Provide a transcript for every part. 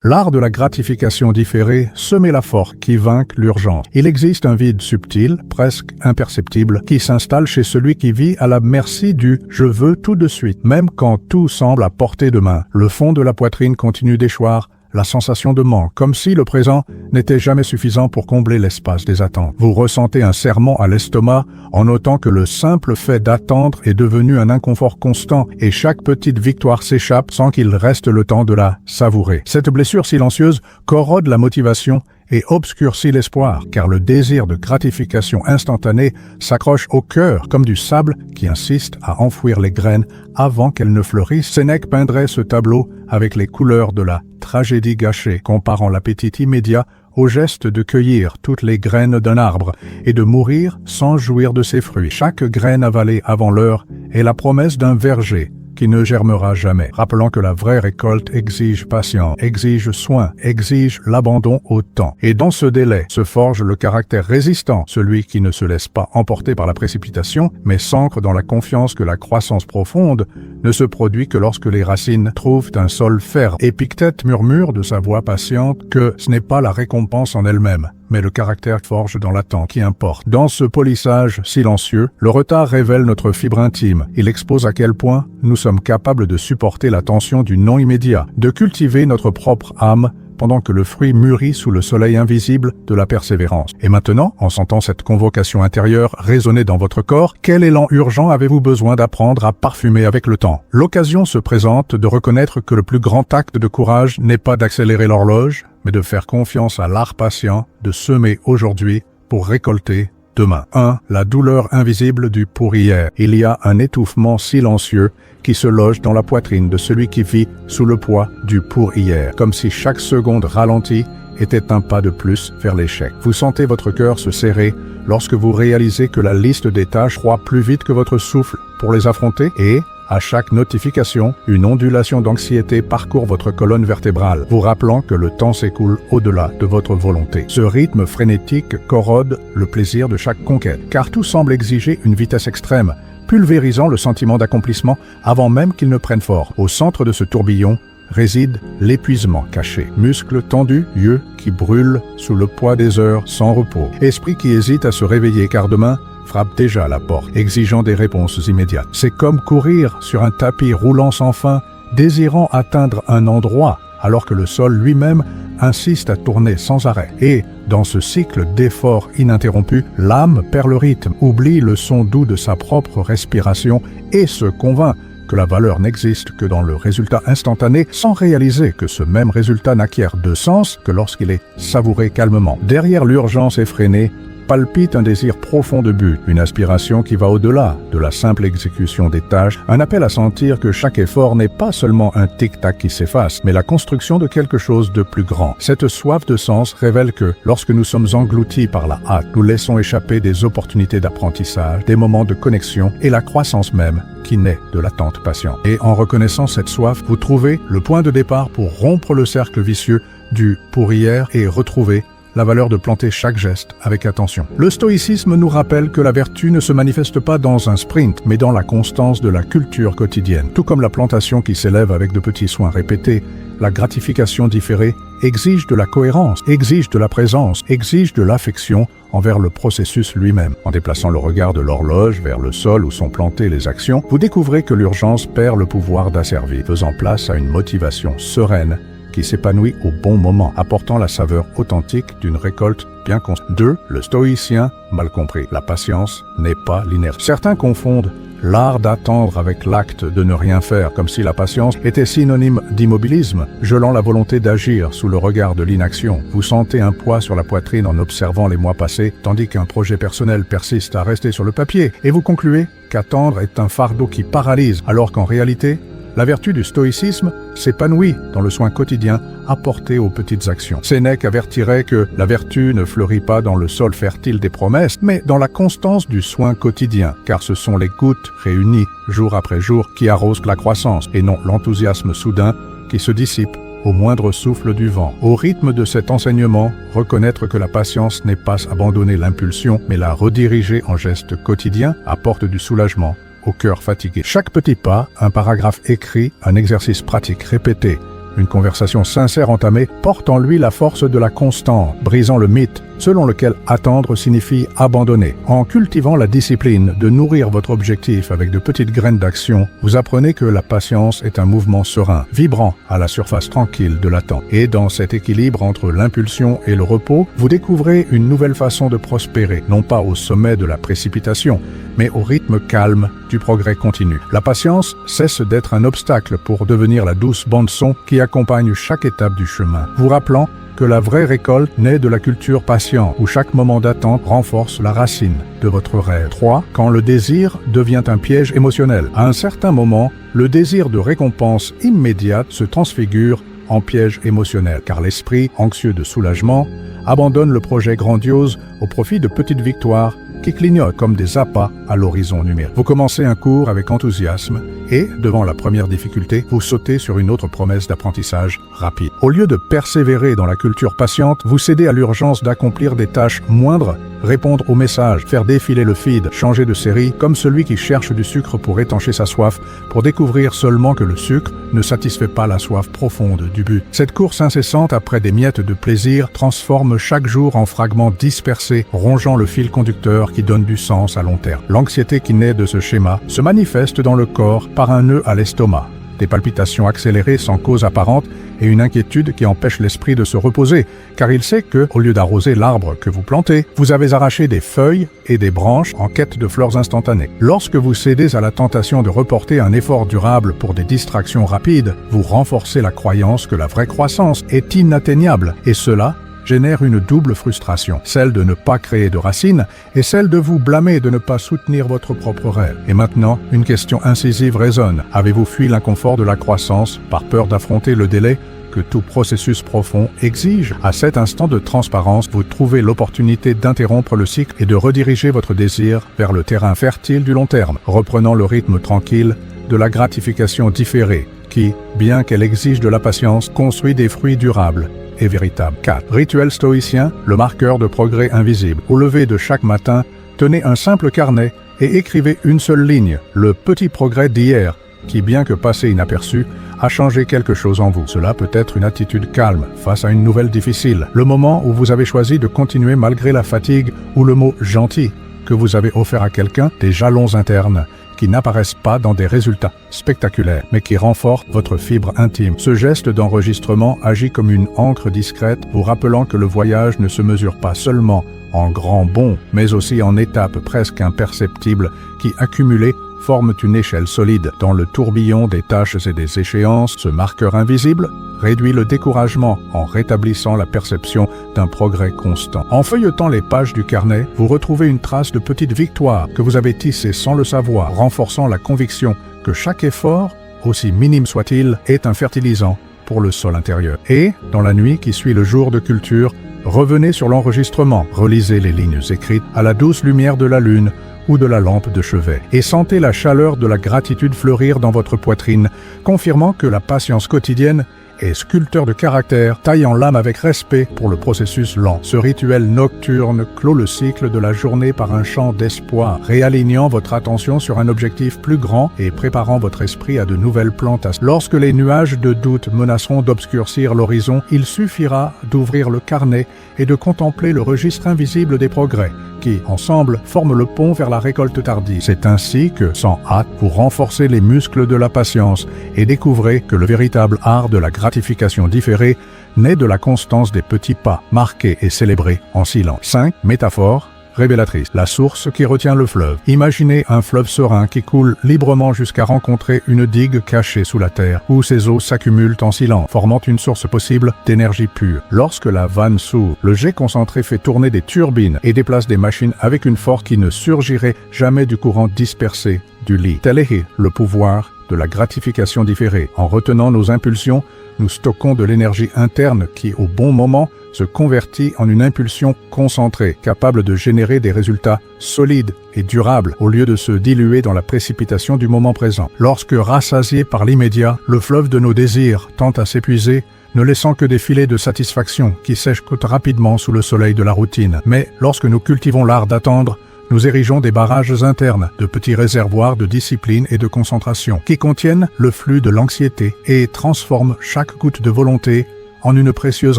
L'art de la gratification différée semer la force qui vainque l'urgence. Il existe un vide subtil, presque imperceptible, qui s'installe chez celui qui vit à la merci du « je veux tout de suite », même quand tout semble à portée de main. Le fond de la poitrine continue d'échoir, la sensation de manque, comme si le présent n'était jamais suffisant pour combler l'espace des attentes. Vous ressentez un serrement à l'estomac en notant que le simple fait d'attendre est devenu un inconfort constant et chaque petite victoire s'échappe sans qu'il reste le temps de la savourer. Cette blessure silencieuse corrode la motivation et obscurcit l'espoir, car le désir de gratification instantanée s'accroche au cœur comme du sable qui insiste à enfouir les graines avant qu'elles ne fleurissent. Sénèque peindrait ce tableau avec les couleurs de la tragédie gâchée, comparant l'appétit immédiat au geste de cueillir toutes les graines d'un arbre et de mourir sans jouir de ses fruits. Chaque graine avalée avant l'heure est la promesse d'un verger qui ne germera jamais, rappelant que la vraie récolte exige patience, exige soin, exige l'abandon au temps. Et dans ce délai se forge le caractère résistant, celui qui ne se laisse pas emporter par la précipitation, mais s'ancre dans la confiance que la croissance profonde ne se produit que lorsque les racines trouvent un sol ferme. Épictète murmure de sa voix patiente que ce n'est pas la récompense en elle-même, mais le caractère forge dans l'attente qui importe. Dans ce polissage silencieux, le retard révèle notre fibre intime. Il expose à quel point nous sommes capables de supporter la tension du non immédiat, de cultiver notre propre âme pendant que le fruit mûrit sous le soleil invisible de la persévérance. Et maintenant, en sentant cette convocation intérieure résonner dans votre corps, quel élan urgent avez-vous besoin d'apprendre à parfumer avec le temps? L'occasion se présente de reconnaître que le plus grand acte de courage n'est pas d'accélérer l'horloge, mais de faire confiance à l'art patient de semer aujourd'hui pour récolter demain. 1. La douleur invisible du pour hier. Il y a un étouffement silencieux qui se loge dans la poitrine de celui qui vit sous le poids du pour hier, comme si chaque seconde ralentie était un pas de plus vers l'échec. Vous sentez votre cœur se serrer lorsque vous réalisez que la liste des tâches croît plus vite que votre souffle pour les affronter et, à chaque notification, une ondulation d'anxiété parcourt votre colonne vertébrale, vous rappelant que le temps s'écoule au-delà de votre volonté. Ce rythme frénétique corrode le plaisir de chaque conquête, car tout semble exiger une vitesse extrême, pulvérisant le sentiment d'accomplissement avant même qu'il ne prenne forme. Au centre de ce tourbillon réside l'épuisement caché. Muscles tendus, yeux qui brûlent sous le poids des heures sans repos. Esprit qui hésite à se réveiller car demain frappe déjà à la porte, exigeant des réponses immédiates. C'est comme courir sur un tapis roulant sans fin, désirant atteindre un endroit, alors que le sol lui-même insiste à tourner sans arrêt. Et, dans ce cycle d'efforts ininterrompus, l'âme perd le rythme, oublie le son doux de sa propre respiration et se convainc que la valeur n'existe que dans le résultat instantané, sans réaliser que ce même résultat n'acquiert de sens que lorsqu'il est savouré calmement. Derrière l'urgence effrénée, palpite un désir profond de but, une aspiration qui va au-delà de la simple exécution des tâches, un appel à sentir que chaque effort n'est pas seulement un tic-tac qui s'efface, mais la construction de quelque chose de plus grand. Cette soif de sens révèle que, lorsque nous sommes engloutis par la hâte, nous laissons échapper des opportunités d'apprentissage, des moments de connexion et la croissance même qui naît de l'attente patiente. Et en reconnaissant cette soif, vous trouvez le point de départ pour rompre le cercle vicieux du pour hier et retrouver la valeur de planter chaque geste avec attention. Le stoïcisme nous rappelle que la vertu ne se manifeste pas dans un sprint, mais dans la constance de la culture quotidienne. Tout comme la plantation qui s'élève avec de petits soins répétés, la gratification différée exige de la cohérence, exige de la présence, exige de l'affection envers le processus lui-même. En déplaçant le regard de l'horloge vers le sol où sont plantées les actions, vous découvrez que l'urgence perd le pouvoir d'asservir, faisant place à une motivation sereine qui s'épanouit au bon moment, apportant la saveur authentique d'une récolte bien construite. 2. Le stoïcien mal compris. La patience n'est pas l'inertie. Certains confondent l'art d'attendre avec l'acte de ne rien faire, comme si la patience était synonyme d'immobilisme, gelant la volonté d'agir sous le regard de l'inaction. Vous sentez un poids sur la poitrine en observant les mois passés, tandis qu'un projet personnel persiste à rester sur le papier, et vous concluez qu'attendre est un fardeau qui paralyse, alors qu'en réalité, la vertu du stoïcisme s'épanouit dans le soin quotidien apporté aux petites actions. Sénèque avertirait que la vertu ne fleurit pas dans le sol fertile des promesses, mais dans la constance du soin quotidien, car ce sont les gouttes réunies jour après jour qui arrosent la croissance, et non l'enthousiasme soudain qui se dissipe au moindre souffle du vent. Au rythme de cet enseignement, reconnaître que la patience n'est pas abandonner l'impulsion, mais la rediriger en gestes quotidiens apporte du soulagement au cœur fatigué. Chaque petit pas, un paragraphe écrit, un exercice pratique répété, Une conversation sincère entamée porte en lui la force de la constante, brisant le mythe selon lequel attendre signifie abandonner. En cultivant la discipline de nourrir votre objectif avec de petites graines d'action, vous apprenez que la patience est un mouvement serein, vibrant à la surface tranquille de l'attente. Et dans cet équilibre entre l'impulsion et le repos, vous découvrez une nouvelle façon de prospérer, non pas au sommet de la précipitation, mais au rythme calme du progrès continu. La patience cesse d'être un obstacle pour devenir la douce bande-son qui accompagne chaque étape du chemin, vous rappelant que la vraie récolte naît de la culture patiente, où chaque moment d'attente renforce la racine de votre rêve. 3. Quand le désir devient un piège émotionnel. À un certain moment, le désir de récompense immédiate se transfigure en piège émotionnel, car l'esprit, anxieux de soulagement, abandonne le projet grandiose au profit de petites victoires qui clignotent comme des appâts à l'horizon numérique. Vous commencez un cours avec enthousiasme et, devant la première difficulté, vous sautez sur une autre promesse d'apprentissage rapide. Au lieu de persévérer dans la culture patiente, vous cédez à l'urgence d'accomplir des tâches moindres, répondre aux messages, faire défiler le feed, changer de série, comme celui qui cherche du sucre pour étancher sa soif, pour découvrir seulement que le sucre ne satisfait pas la soif profonde du but. Cette course incessante après des miettes de plaisir transforme chaque jour en fragments dispersés, rongeant le fil conducteur qui donne du sens à long terme. L'anxiété qui naît de ce schéma se manifeste dans le corps par un nœud à l'estomac, des palpitations accélérées sans cause apparente et une inquiétude qui empêche l'esprit de se reposer, car il sait que, au lieu d'arroser l'arbre que vous plantez, vous avez arraché des feuilles et des branches en quête de fleurs instantanées. Lorsque vous cédez à la tentation de reporter un effort durable pour des distractions rapides, vous renforcez la croyance que la vraie croissance est inatteignable, et cela génère une double frustration, celle de ne pas créer de racines et celle de vous blâmer de ne pas soutenir votre propre rêve. Et maintenant, une question incisive résonne. Avez-vous fui l'inconfort de la croissance par peur d'affronter le délai que tout processus profond exige? À cet instant de transparence, vous trouvez l'opportunité d'interrompre le cycle et de rediriger votre désir vers le terrain fertile du long terme, reprenant le rythme tranquille de la gratification différée qui, bien qu'elle exige de la patience, construit des fruits durables et véritable. 4. Rituel stoïcien, le marqueur de progrès invisible. Au lever de chaque matin, tenez un simple carnet et écrivez une seule ligne, le petit progrès d'hier, qui, bien que passé inaperçu, a changé quelque chose en vous. Cela peut être une attitude calme face à une nouvelle difficile, le moment où vous avez choisi de continuer malgré la fatigue ou le mot gentil que vous avez offert à quelqu'un, des jalons internes qui n'apparaissent pas dans des résultats spectaculaires, mais qui renforcent votre fibre intime. Ce geste d'enregistrement agit comme une encre discrète, vous rappelant que le voyage ne se mesure pas seulement en grands bonds, mais aussi en étapes presque imperceptibles qui, accumulées, forment une échelle solide. Dans le tourbillon des tâches et des échéances, ce marqueur invisible réduit le découragement en rétablissant la perception d'un progrès constant. En feuilletant les pages du carnet, vous retrouvez une trace de petites victoires que vous avez tissées sans le savoir, renforçant la conviction que chaque effort, aussi minime soit-il, est un fertilisant pour le sol intérieur. Et, dans la nuit qui suit le jour de culture, revenez sur l'enregistrement, relisez les lignes écrites à la douce lumière de la lune ou de la lampe de chevet, et sentez la chaleur de la gratitude fleurir dans votre poitrine, confirmant que la patience quotidienne est sculpteur de caractère, taillant l'âme avec respect pour le processus lent. Ce rituel nocturne clôt le cycle de la journée par un chant d'espoir, réalignant votre attention sur un objectif plus grand et préparant votre esprit à de nouvelles plantations. Lorsque les nuages de doute menaceront d'obscurcir l'horizon, il suffira d'ouvrir le carnet et de contempler le registre invisible des progrès, qui, ensemble, forment le pont vers la récolte tardive. C'est ainsi que, sans hâte, vous renforcez les muscles de la patience et découvrez que le véritable art de la gratification différée naît de la constance des petits pas, marqués et célébrés en silence. 5. Métaphore révélatrice. La source qui retient le fleuve. Imaginez un fleuve serein qui coule librement jusqu'à rencontrer une digue cachée sous la terre, où ses eaux s'accumulent en silence, formant une source possible d'énergie pure. Lorsque la vanne s'ouvre, le jet concentré fait tourner des turbines et déplace des machines avec une force qui ne surgirait jamais du courant dispersé du lit. Tel est le pouvoir de la gratification différée. En retenant nos impulsions, nous stockons de l'énergie interne qui, au bon moment, se convertit en une impulsion concentrée, capable de générer des résultats solides et durables, au lieu de se diluer dans la précipitation du moment présent. Lorsque, rassasié par l'immédiat, le fleuve de nos désirs tend à s'épuiser, ne laissant que des filets de satisfaction qui sèchent rapidement sous le soleil de la routine. Mais lorsque nous cultivons l'art d'attendre, nous érigeons des barrages internes, de petits réservoirs de discipline et de concentration, qui contiennent le flux de l'anxiété et transforment chaque goutte de volonté en une précieuse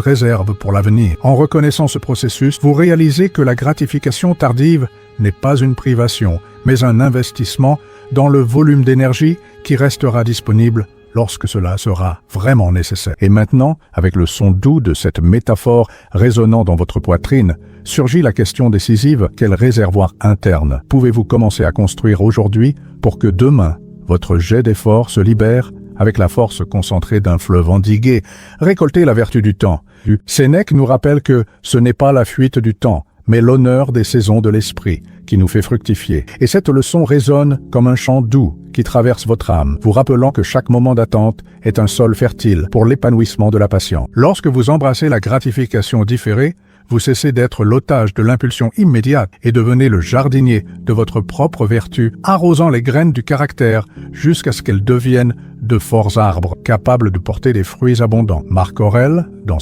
réserve pour l'avenir. En reconnaissant ce processus, vous réalisez que la gratification tardive n'est pas une privation, mais un investissement dans le volume d'énergie qui restera disponible lorsque cela sera vraiment nécessaire. Et maintenant, avec le son doux de cette métaphore résonnant dans votre poitrine, surgit la question décisive: quel réservoir interne pouvez-vous commencer à construire aujourd'hui pour que demain, votre jet d'effort se libère avec la force concentrée d'un fleuve endigué? Récoltez la vertu du temps. Sénèque nous rappelle que ce n'est pas la fuite du temps, mais l'honneur des saisons de l'esprit qui nous fait fructifier. Et cette leçon résonne comme un chant doux qui traverse votre âme, vous rappelant que chaque moment d'attente est un sol fertile pour l'épanouissement de la patience. Lorsque vous embrassez la gratification différée, vous cessez d'être l'otage de l'impulsion immédiate et devenez le jardinier de votre propre vertu, arrosant les graines du caractère jusqu'à ce qu'elles deviennent de forts arbres capables de porter des fruits abondants. Marc Aurèle, dans